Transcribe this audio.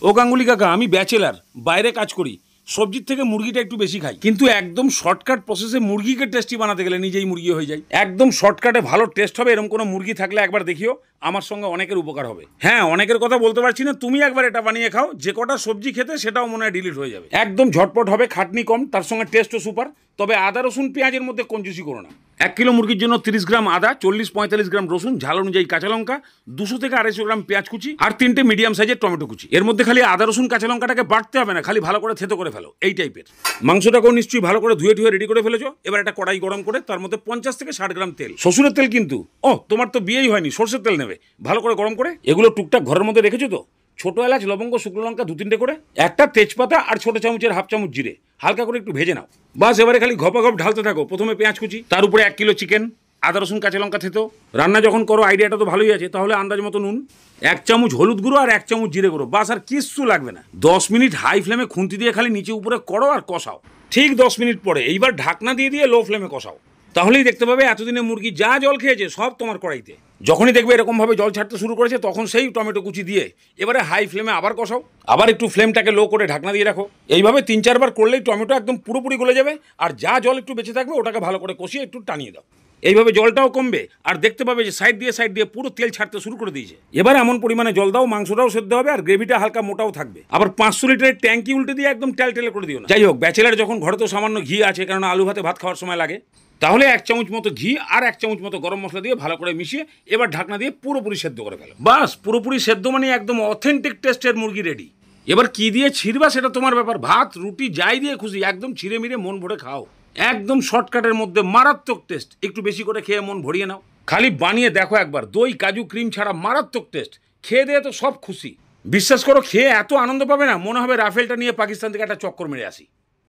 ও গাঙ্গুলি কাকা, আমি ব্যাচেলার, বাইরে কাজ করি, সবজির থেকে মুরগিটা একটু বেশি খাই, কিন্তু একদম শর্টকাট প্রসেসে মুরগিকে টেস্টি বানাতে গেলে নিজেই মুরগি হয়ে যায়। একদম শর্টকাটে ভালো টেস্ট হবে এরকম কোনো মুরগি থাকলে একবার দেখিও, আমার সঙ্গে অনেকের উপকার হবে। হ্যাঁ, অনেকের কথা বলতে পারছি না, তুমি একবার এটা বানিয়ে খাও, যে কটা সবজি খেতে সেটাও মনে হয় ডিলিট হয়ে যাবে। একদম ঝটপট হবে, খাটনি কম, তার সঙ্গে টেস্টও সুপার। তবে আদা রসুন পেঁয়াজের মধ্যে কঞ্জুসি করো না। 1 কিলো মুরগির জন্য 30 গ্রাম আদা, 40-45 গ্রাম রসুন, ঝাল অনুযায়ী কাঁচা লঙ্কা, 200 থেকে 250 গ্রাম পেঁয়াজ কুচি আর 3টে মিডিয়াম সাইজের টমেটো কুচি। এর মধ্যে খালি আদা রসুন কাঁচা লঙ্কাটাকে বাটতে হবে না, খালি ভালো করে থেতো করে ফেলো, এই টাইপের। মাংসটাকেও নিশ্চয়ই ভালো করে ধুয়ে রেডি করে ফেলেছো। এবার একটা কড়াই গরম করে তার মধ্যে 50 থেকে 60 গ্রাম তেল, শ্বশুরের তেল কিন্তু। ও, তোমার তো বিয়েই হয়নি, সর্ষের তেল নেবে। ভালো করে গরম করে এগুলো টুকটাক ঘরের মধ্যে রেখেছো তো? ছোট এলাচ, লবঙ্গ, শুকনো লঙ্কা 2-3টে করে, একটা তেজপাতা আর ছোট চামচের হাফ চামচ জিরে হালকা করে একটু ভেজে নাও। বাস, এবারে খালি ঘপাঘপ ঢালতে থাকো। প্রথমে পেঁয়াজ কুচি, তার উপরে 1 কিলো চিকেন, আদা রসুন কাঁচা লঙ্কা থেতো। রান্না যখন করো আইডিয়াটা তো ভালোই আছে, তাহলে আন্দাজ মতো নুন, 1 চামচ হলুদ গুঁড়ো আর 1 চামচ জিরে গুঁড়ো, বাস আর কিচ্ছু লাগবে না। 10 মিনিট হাই ফ্লেমে খুন্তি দিয়ে খালি নিচে উপরে করো আর কষাও। ঠিক 10 মিনিট পরে এইবার ঢাকনা দিয়ে লো ফ্লেমে কষাও। তাহলেই দেখতে পাবে এতদিনে মুরগি যা জল খেয়েছে সব তোমার কড়াইতে। যখনই দেখবে এরকমভাবে জল ছাড়তে শুরু করেছে, তখন সেই টমেটো কুচি দিয়ে এবারে হাই ফ্লেমে আবার কষাও। আবার একটু ফ্লেমটাকে লো করে ঢাকনা দিয়ে রাখো। এইভাবে 3-4 বার করলেই টমেটো একদম পুরোপুরি গলে যাবে, আর যা জল একটু বেঁচে থাকবে ওটাকে ভালো করে কষিয়ে একটু টানিয়ে দাও। এইভাবে জলটাও কমবে, আর দেখতে পাবে যে সাইড দিয়ে পুরো তেল ছাড়তে শুরু করে দিয়েছে। এবার এমন পরিমাণে জল দাও, মাংসটাও সেদ্ধ হবে আর গ্রেভিটা হালকা মোটাও থাকবে। আবার 500 লিটারের ট্যাঙ্কি উল্টে দিয়ে একদম টেলটেলে করে দিও না। যাই হোক, ব্যাচেলার যখন ঘরে তো সামান্য ঘি আছে, কারণ আলু ভাতে ভাত খাওয়ার সময় লাগে, তাহলে 1 চামচ মতো ঘি আর 1 চামচ মতো গরম মশলা দিয়ে ভালো করে মিশিয়ে এবার ঢাকনা দিয়ে পুরোপুরি সেদ্ধ করে ফেলো। বাস, পুরোপুরি সেদ্ধ মানে একদম অথেন্টিক টেস্টের মুরগি রেডি। এবার কি দিয়ে ছিড়বা সেটা তোমার ব্যাপার, ভাত রুটি যাই দিয়ে খুশি একদম ছিঁড়ে মিড়ে মন ভরে খাও। একদম শর্টকাটের মধ্যে মারাত্মক টেস্ট, একটু বেশি করে খেয়ে মন ভরিয়ে নাও। খালি বানিয়ে দেখো একবার, দই কাজু ক্রিম ছাড়া মারাত্মক টেস্ট। খেয়ে দিয়ে তো সব খুশি। বিশ্বাস করো, খেয়ে এত আনন্দ পাবে না, মনে হবে রাফেলটা নিয়ে পাকিস্তান থেকে একটা চক্কর মেরে আসি।